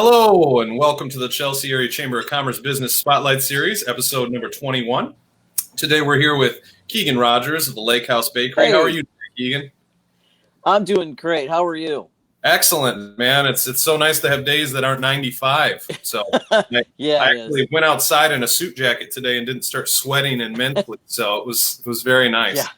Hello, and welcome to the Chelsea Area Chamber of Commerce Business Spotlight Series, episode number 21. Today we're here with Keegan Rogers of the Lakehouse Bakery. Hey. How are you today, Keegan? I'm doing great. How are you? Excellent, man. It's so nice to have days that aren't 95. So Yeah, I it actually is. went outside in a suit jacket today and didn't start sweating immensely. So it was very nice. Yeah.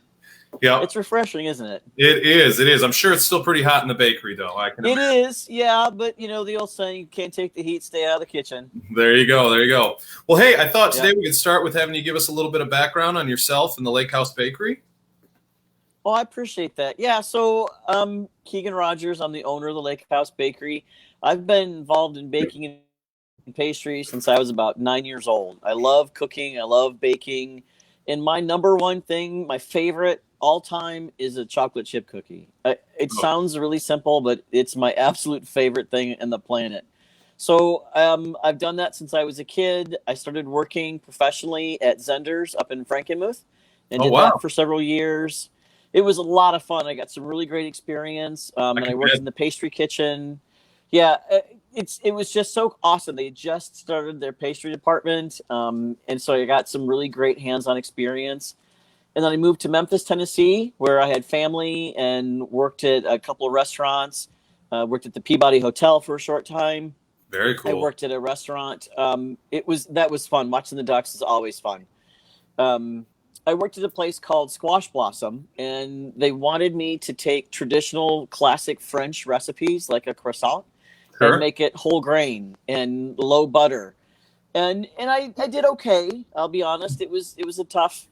Yeah, It's refreshing, isn't it? it is. It is. I'm sure it's still pretty hot in the bakery, though. I can It imagine. is, yeah, but the old saying, you can't take the heat, stay out of the kitchen. There you go. There you go. Well, hey, I thought today Yeah. we could start with having you give us a little bit of background on yourself and the Lakehouse Bakery. Oh, I appreciate that. Yeah, so Keegan Rogers. I'm the owner of the Lakehouse Bakery. I've been involved in baking and pastry since I was about 9 years old. I love cooking. I love baking. And my number one thing, my favorite all time, is a chocolate chip cookie. It sounds really simple, but it's my absolute favorite thing in the planet. So I've done that since I was a kid. I started working professionally at Zender's up in Frankenmuth and Oh, did wow. that for several years. It was a lot of fun. I got some really great experience, and I can worked bet. in the pastry kitchen. Yeah, it was just so awesome. They just started their pastry department, and so I got some really great hands-on experience. And then I moved to Memphis, Tennessee, where I had family and worked at a couple of restaurants. Worked at the Peabody Hotel for a short time. Very I cool. worked at a restaurant. That was fun. Watching the ducks is always fun. Um, I worked at a place called Squash Blossom, and they wanted me to take traditional classic French recipes like a croissant and Sure. make it whole grain and low butter. And I did okay. I'll be honest. It was a tough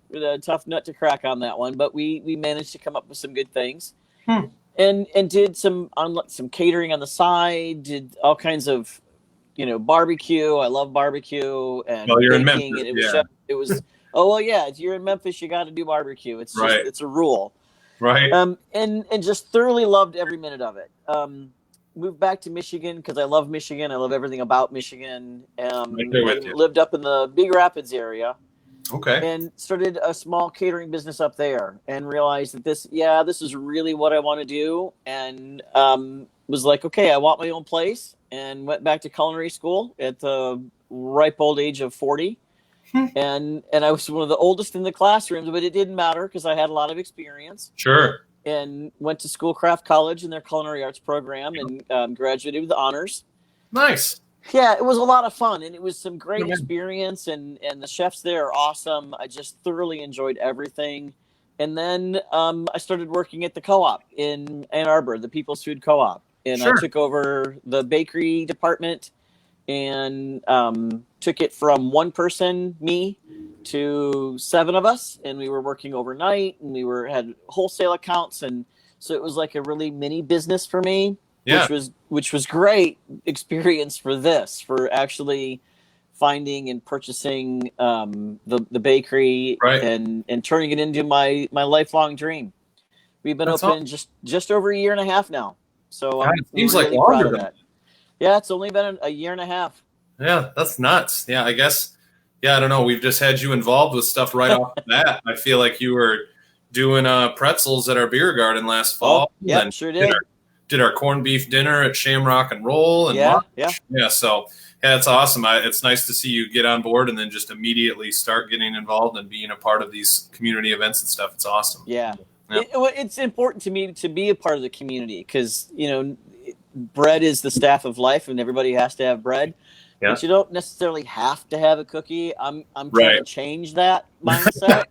nut to crack on that one, but we managed to come up with some good things. Hmm. And did some catering on the side. Did all kinds of barbecue. I love barbecue and Well, you're in baking. Memphis, And it was yeah. it was oh well, yeah. If you're in Memphis, you got to do barbecue. It's just Right. it's a rule. Right. And just thoroughly loved every minute of it. Moved back to Michigan because I love Michigan. I love everything about Michigan. Right there with And you. lived up in the Big Rapids area Okay. and started a small catering business up there and realized that this is really what I want to do. And was like, okay, I want my own place, and went back to culinary school at the ripe old age of 40. And I was one of the oldest in the classrooms, but it didn't matter because I had a lot of experience. Sure. And went to Schoolcraft College in their culinary arts program and graduated with honors. Nice. Yeah, it was a lot of fun, and it was some great Okay. experience, and the chefs there are awesome. I just thoroughly enjoyed everything. And then I started working at the co-op in Ann Arbor, the People's Food Co-op, and Sure. I took over the bakery department and took it from one person, me, to 7 of us, and we were working overnight, and had wholesale accounts, and so it was like a really mini business for me, Yeah. which was great experience for actually finding and purchasing the bakery, Right. and turning it into my lifelong dream. We've been That's open just over a year and a half now, so God, I'm it seems like really longer proud of than that. Yeah, it's only been a year and a half. Yeah, that's nuts. Yeah, I guess. Yeah, I don't know. We've just had you involved with stuff right off the bat. I feel like you were doing pretzels at our beer garden last fall. Yeah, and sure did. Did our corned beef dinner at Shamrock and Roll. And Yeah. Yeah, so yeah, it's awesome. It's nice to see you get on board and then just immediately start getting involved and being a part of these community events and stuff. It's awesome. Yeah. Yeah. It's important to me to be a part of the community because, bread is the staff of life and everybody has to have bread. Yeah. But you don't necessarily have to have a cookie. I'm trying Right. to change that mindset.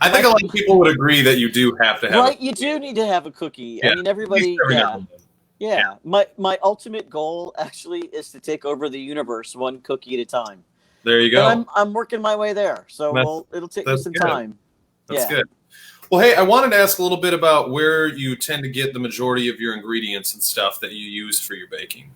I think a lot of people would agree that you do have to have Right, you do need to have a cookie. Yeah, I mean, everybody, every now yeah. and then. Yeah. My ultimate goal actually is to take over the universe one cookie at a time. There you go. And I'm working my way there. So it'll take me that's some good. time. That's Yeah. good. Well, hey, I wanted to ask a little bit about where you tend to get the majority of your ingredients and stuff that you use for your baking.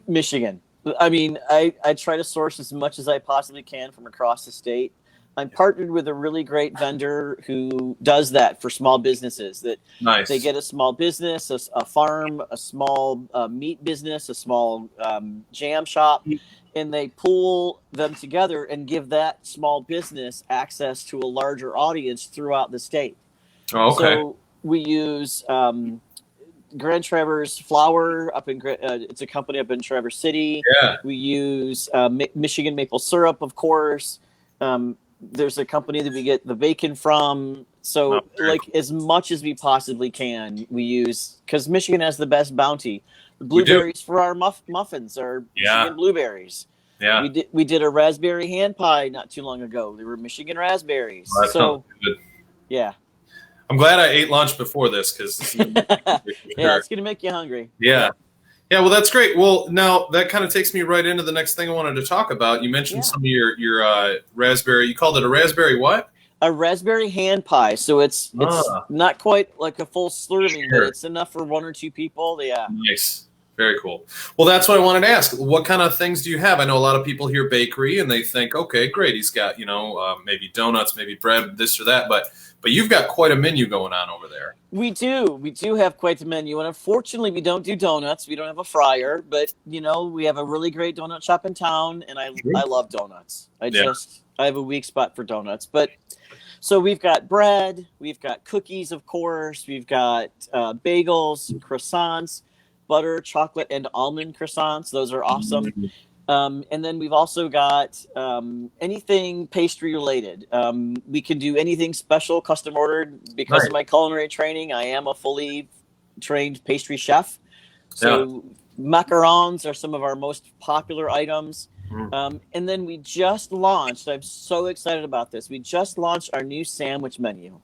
Michigan. I mean, I try to source as much as I possibly can from across the state. I'm partnered with a really great vendor who does that for small businesses. That Nice. they get a small business, a farm, a small meat business, a small jam shop, and they pool them together and give that small business access to a larger audience throughout the state. Oh, okay. So we use Grand Traverse flour up in it's a company up in Traverse City. Yeah. We use Michigan maple syrup, of course. There's a company that we get the bacon from. So like as much as we possibly can, we use, because Michigan has the best bounty. The blueberries for our muffins are Michigan blueberries. Yeah. We did a raspberry hand pie not too long ago. They were Michigan raspberries. Well, so yeah. I'm glad I ate lunch before this because yeah, it's gonna make you hungry. Yeah. Yeah, well, that's great. Well, now that kind of takes me right into the next thing I wanted to talk about. You mentioned some of your raspberry. You called it a raspberry what? A raspberry hand pie. So it's not quite like a full serving, but it's enough for 1 or 2 people. Yeah. Nice. Very cool. Well, that's what I wanted to ask. What kind of things do you have? I know a lot of people hear bakery and they think, okay, great. He's got, maybe donuts, maybe bread, this or that. But you've got quite a menu going on over there. We do have quite a menu, and unfortunately, we don't do donuts. We don't have a fryer, but we have a really great donut shop in town, and I love donuts. I have a weak spot for donuts. But so we've got bread, we've got cookies, of course, we've got bagels, croissants, butter, chocolate, and almond croissants. Those are awesome. And then we've also got anything pastry related. We can do anything special, custom ordered. Because of my culinary training, I am a fully trained pastry chef. So macarons are some of our most popular items. And then we just launched, I'm so excited about this. We just launched our new sandwich menu.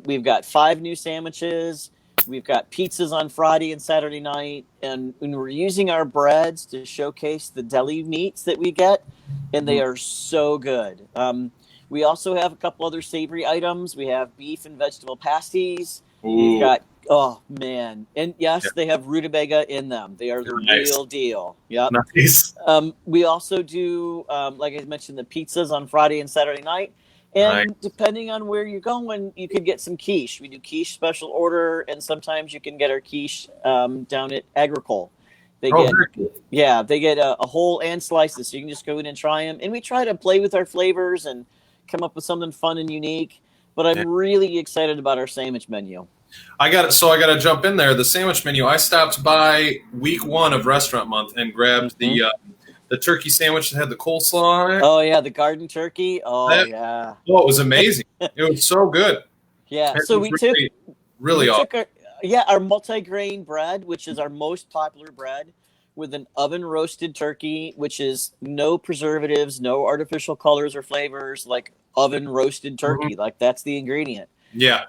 We've got 5 new sandwiches. We've got pizzas on Friday and Saturday night, and we're using our breads to showcase the deli meats that we get, and they are so good. We also have a couple other savory items. We have beef and vegetable pasties. We've got, oh man, and yes, they have rutabaga in them. They are the real deal. Yep. Nice. We also do, like I mentioned, the pizzas on Friday and Saturday night. And depending on where you're going, you could get some quiche. We do quiche special order, and sometimes you can get our quiche down at Agricole. They get a whole and slices, so you can just go in and try them. And we try to play with our flavors and come up with something fun and unique. But I'm really excited about our sandwich menu. I got to jump in there. The sandwich menu. I stopped by week 1 of Restaurant Month and grabbed the turkey sandwich that had the coleslaw on it. Oh, yeah, the garden turkey. Oh, yeah. Oh, it was amazing. It was so good. Yeah, so we took awesome. Our multi-grain bread, which is our most popular bread, with an oven-roasted turkey, which is no preservatives, no artificial colors or flavors, like oven-roasted turkey. Like, that's the ingredient. Yeah.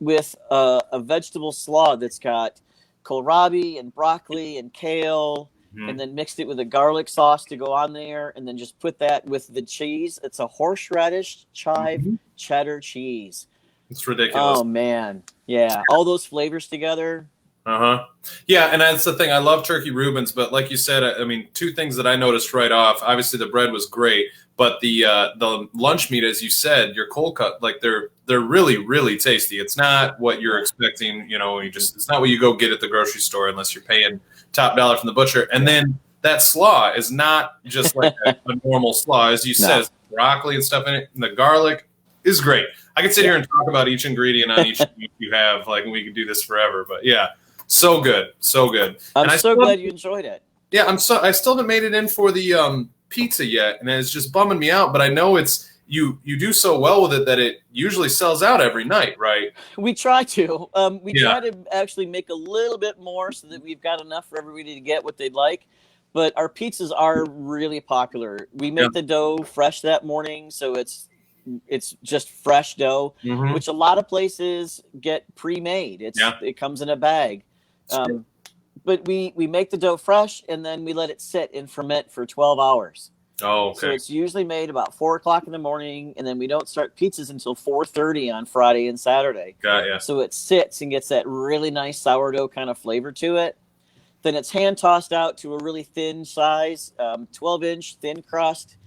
With a vegetable slaw that's got kohlrabi and broccoli and kale, and then mixed it with a garlic sauce to go on there, and then just put that with the cheese. It's a horseradish chive cheddar cheese. It's ridiculous. Oh, man. Yeah. All those flavors together. Yeah, and that's the thing. I love turkey Reubens, but like you said, I mean, 2 things that I noticed right off. Obviously, the bread was great, but the lunch meat, as you said, your cold cut, like they're really, really tasty. It's not what you're expecting. It's not what you go get at the grocery store unless you're paying top dollar from the butcher. And then that slaw is not just like a normal slaw, as you said, broccoli and stuff in it, and the garlic is great. I could sit here and talk about each ingredient on each you have, like, and we could do this forever. But yeah, so good, so good. I'm so glad you enjoyed it. Yeah, I still haven't made it in for the pizza yet, and it's just bumming me out. But I know it's you do so well with it that it usually sells out every night, right? We try to. We try to actually make a little bit more so that we've got enough for everybody to get what they'd like. But our pizzas are really popular. We make the dough fresh that morning, so it's just fresh dough, which a lot of places get pre-made. It comes in a bag. But we make the dough fresh, and then we let it sit and ferment for 12 hours. Oh, okay. So it's usually made about 4 o'clock in the morning, and then we don't start pizzas until 4:30 on Friday and Saturday. Got ya. So it sits and gets that really nice sourdough kind of flavor to it. Then it's hand tossed out to a really thin size, 12-inch thin crust.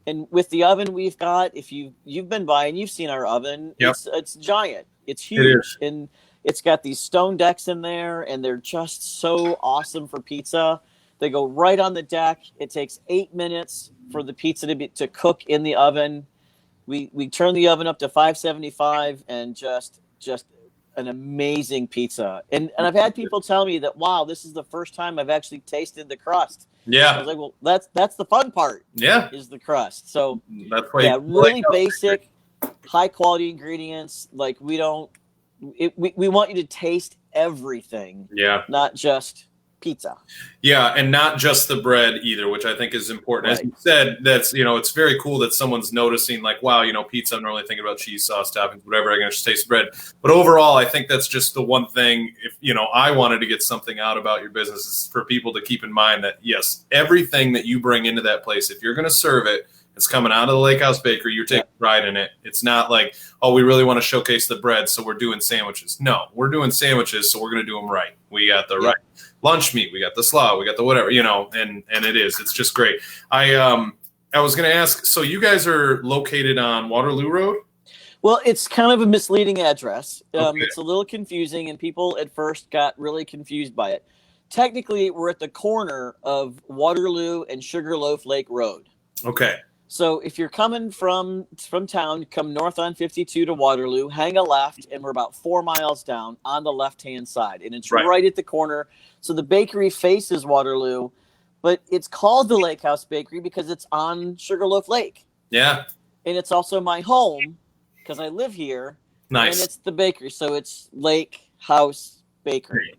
And with the oven we've got, if you've been by and you've seen our oven, it's giant. It's huge. And it's got these stone decks in there, and they're just so awesome for pizza. They go right on the deck. It takes 8 minutes for the pizza to cook in the oven. We turn the oven up to 575 and just an amazing pizza. And I've had people tell me that, wow, this is the first time I've actually tasted the crust. I Yeah. was like, well, that's the fun part. Yeah. Is the crust. So that's why yeah, really basic, high quality ingredients. Like we want you to taste everything. Yeah. Not just pizza. Yeah, and not just the bread either, which I think is important. As you said, that's, it's very cool that someone's noticing, like, wow, pizza, I'm not really thinking about cheese, sauce, toppings, whatever, I can just taste bread. But overall, I think that's just the one thing, if, I wanted to get something out about your business, is for people to keep in mind that, yes, everything that you bring into that place, if you're going to serve it, it's coming out of the Lakehouse Bakery. You're taking pride in it. It's not like, oh, we really want to showcase the bread, so we're doing sandwiches. No, we're doing sandwiches, so we're going to do them right. We got the right lunch meat. We got the slaw. We got the whatever, and it's just great. I was going to ask, so you guys are located on Waterloo Road? Well, it's kind of a misleading address. Okay. It's a little confusing, and people at first got really confused by it. Technically, we're at the corner of Waterloo and Sugarloaf Lake Road. Okay. So if you're coming from town, come north on 52 to Waterloo, hang a left, and we're about 4 miles down on the left-hand side. And it's right at the corner. So the bakery faces Waterloo, but it's called the Lakehouse Bakery because it's on Sugarloaf Lake. Yeah. And it's also my home because I live here. Nice. And it's the bakery. So it's Lakehouse Bakery.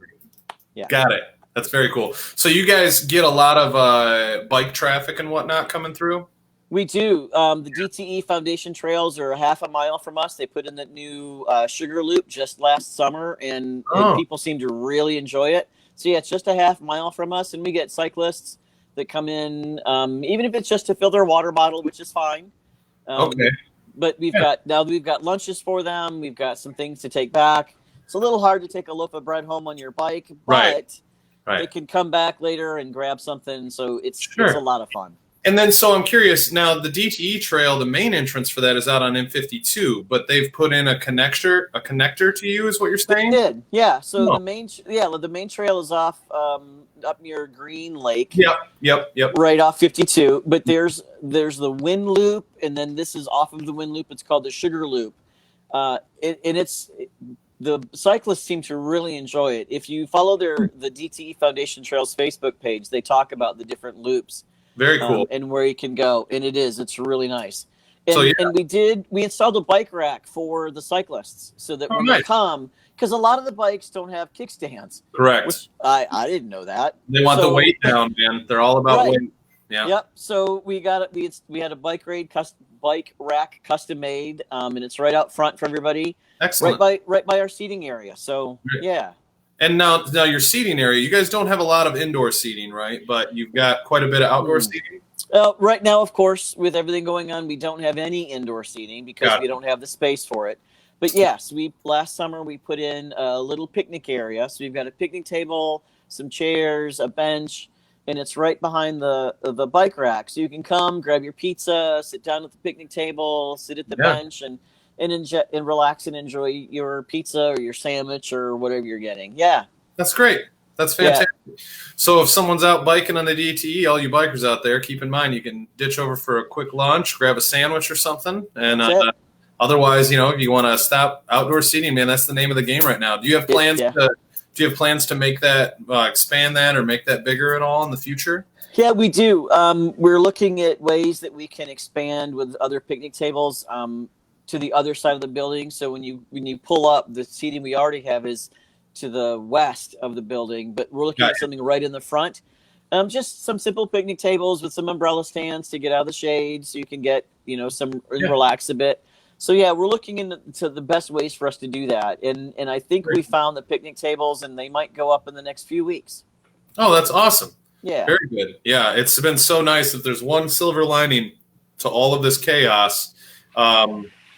Yeah. Got it. That's very cool. So you guys get a lot of bike traffic and whatnot coming through? We do. The DTE Foundation trails are half a mile from us. They put in the new sugar loop just last summer, and people seem to really enjoy it. So, yeah, it's just a half mile from us, and we get cyclists that come in, even if it's just to fill their water bottle, which is fine. Okay. But we've got lunches for them. We've got some things to take back. It's a little hard to take a loaf of bread home on your bike, but they can come back later and grab something. So it's a lot of fun. And then, so I'm curious, now the DTE Trail, the main entrance for that is out on M52, but they've put in a connector to you, is what you're saying? They did, yeah. So the main trail is off up near Green Lake. Yep. Right off 52, but there's the Wind Loop, and then this is off of the Wind Loop. It's called the Sugar Loop, the cyclists seem to really enjoy it. If you follow the DTE Foundation Trails Facebook page, they talk about the different loops. Very cool. And where you can go. And it's really nice. And we installed a bike rack for the cyclists so that when they come, because a lot of the bikes don't have kickstands. Correct. Which I didn't know that. They want the weight down, man. They're all about weight. Yeah. Yep. So we had a bike rack custom made, and it's right out front for everybody. Excellent. Right by our seating area. So yeah. And now your seating area, you guys don't have a lot of indoor seating, right? But you've got quite a bit of outdoor seating? Right now, of course, with everything going on, we don't have any indoor seating because we don't have the space for it. But yes, last summer we put in a little picnic area. So we've got a picnic table, some chairs, a bench, and it's right behind the bike rack. So you can come, grab your pizza, sit down at the picnic table, sit at the bench, and relax and enjoy your pizza or your sandwich or whatever you're getting. Yeah. That's great. That's fantastic. Yeah. So if someone's out biking on the DTE, all you bikers out there, keep in mind you can ditch over for a quick lunch, grab a sandwich or something. And otherwise, if you want to stop outdoor seating, man, that's the name of the game right now. Do you have plans to make that, expand that or make that bigger at all in the future? Yeah, we do. We're looking at ways that we can expand with other picnic tables to the other side of the building. So when you pull up, the seating we already have is to the west of the building, but we're looking at something right in the front. Just some simple picnic tables with some umbrella stands to get out of the shade so you can get, relax a bit. So yeah, we're looking into the best ways for us to do that. And I think we found the picnic tables and they might go up in the next few weeks. Oh, that's awesome. Yeah. Very good. Yeah. It's been so nice that there's one silver lining to all of this chaos.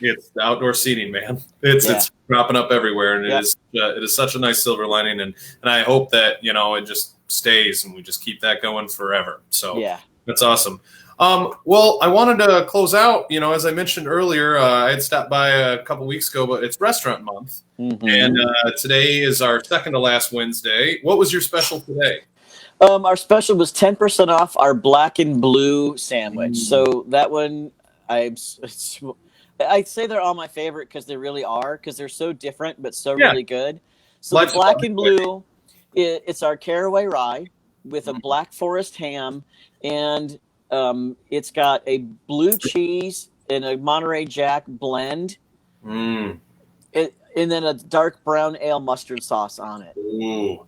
It's the outdoor seating, man. It's cropping up everywhere, and it is such a nice silver lining, and I hope that it just stays, and we just keep that going forever. So that's awesome. Well, I wanted to close out. As I mentioned earlier, I had stopped by a couple weeks ago, but it's Restaurant Month, and today is our second to last Wednesday. What was your special today? Our special was 10% off our black and blue sandwich. So that one, I'd say they're all my favorite because they really are, because they're so different but so Yeah. really good. So Life's the black about and it. blue, it's our caraway rye with a black forest ham, and it's got a blue cheese and a Monterey Jack blend, Mm. and then a dark brown ale mustard sauce on it. Ooh,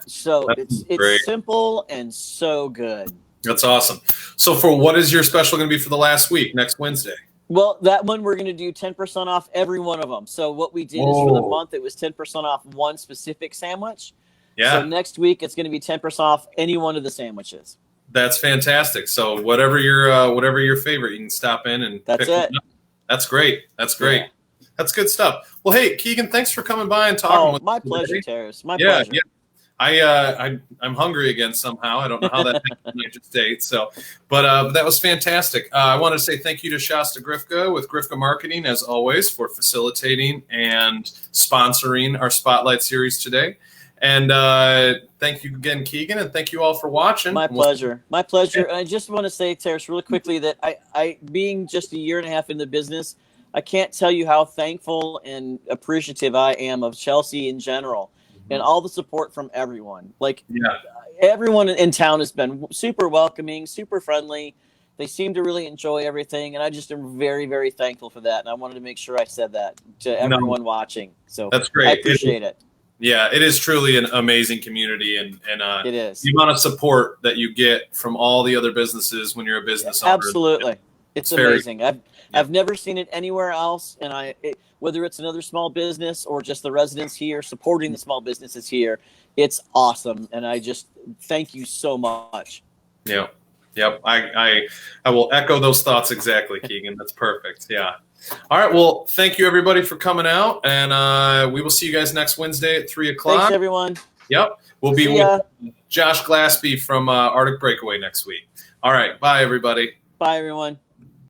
So that's it's great. simple and so good. That's awesome. So for what is your special going to be for the last week, next Wednesday? Well, that one we're going to do 10% off every one of them. So what we did is for the month, it was 10% off one specific sandwich. Yeah. So next week, it's going to be 10% off any one of the sandwiches. That's fantastic. So whatever your favorite, you can stop in and That's pick one it. up. That's great. That's great. Yeah. That's good stuff. Well, hey, Keegan, thanks for coming by and talking with me. My pleasure, Terrace. My Yeah, pleasure. yeah. I'm hungry again somehow. I don't know how that happened. I just ate. So, but that was fantastic. I want to say thank you to Shasta Grifka with Grifka Marketing, as always, for facilitating and sponsoring our Spotlight series today. And thank you again, Keegan, and thank you all for watching. My pleasure. My pleasure. And I just want to say, Terrace, really quickly, that I being just a year and a half in the business, I can't tell you how thankful and appreciative I am of Chelsea in general. And all the support from everyone. Like, everyone in town has been super welcoming, super friendly. They seem to really enjoy everything, and I just am very, very thankful for that. And I wanted to make sure I said that to everyone watching. So that's great. I appreciate it. Yeah, it is truly an amazing community, and it is the amount of support that you get from all the other businesses when you're a business owner. Absolutely, it's amazing. I've never seen it anywhere else, and whether it's another small business or just the residents here supporting the small businesses here, it's awesome. And I just thank you so much. Yeah. Yep. I will echo those thoughts exactly, Keegan. That's perfect. Yeah. All right. Well, thank you everybody for coming out, and we will see you guys next Wednesday at 3:00. Thanks, everyone. Yep. We'll be with Josh Glaspie from Arctic Breakaway next week. All right. Bye, everybody. Bye, everyone.